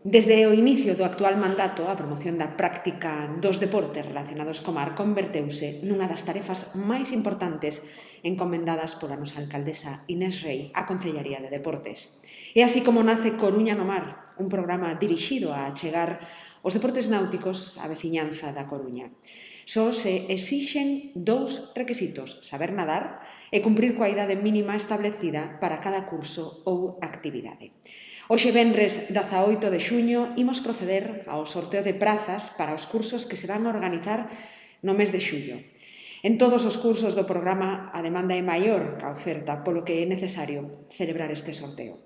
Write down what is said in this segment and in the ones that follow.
Desde o inicio do actual mandato, a promoción da práctica dos deportes relacionados co mar converteuse nunha das tarefas máis importantes encomendadas pola nosa alcaldesa Inés Rei á Concellaría de Deportes. E así como nace Coruña no Mar, un programa dirixido a achegar os deportes náuticos á veciñanza da Coruña. Só se exixen 2 requisitos: saber nadar e cumprir coa idade mínima establecida para cada curso ou actividade. Hoxe, venres 18 de xuño, imos proceder ao sorteo de prazas para os cursos que se van a organizar no mes de xullo. En todos os cursos do programa a demanda é maior que a oferta, polo que é necesario celebrar este sorteo.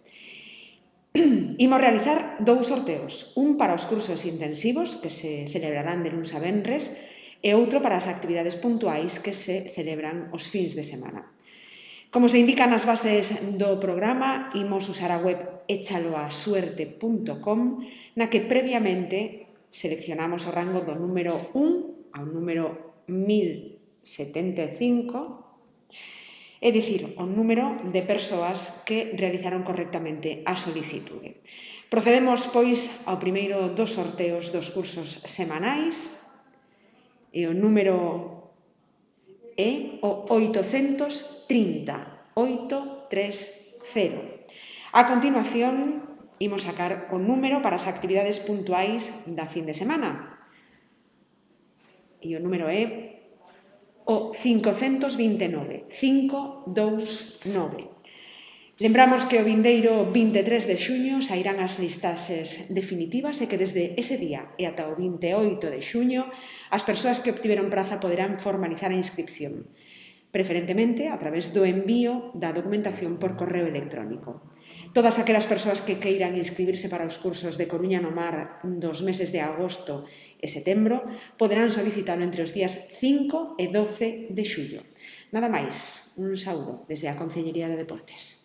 Imos realizar 2 sorteos, un para os cursos intensivos, que se celebrarán de luns a venres, e outro para as actividades puntuais que se celebran os fins de semana. Como se indica nas bases do programa, imos usar a web echaloasuerte.com, na que previamente seleccionamos o rango do número 1 ao número 1075, é dicir, o número de persoas que realizaron correctamente a solicitude. Procedemos, pois, ao primeiro dos sorteos dos cursos semanais, e o número é o 830. A continuación, imos sacar o número para as actividades puntuais da fin de semana. E o número é o 529. Lembramos que o vindeiro 23 de xuño sairán as listaxes definitivas e que desde ese día e ata o 28 de xuño as persoas que obtiveron praza poderán formalizar a inscripción, preferentemente a través do envío da documentación por correo electrónico. Todas aquelas persoas que queiran inscribirse para os cursos de Coruña no Mar dos meses de agosto e setembro poderán solicitalo entre os días 5 e 12 de xullo. Nada máis, un saúdo desde a Concellería de Deportes.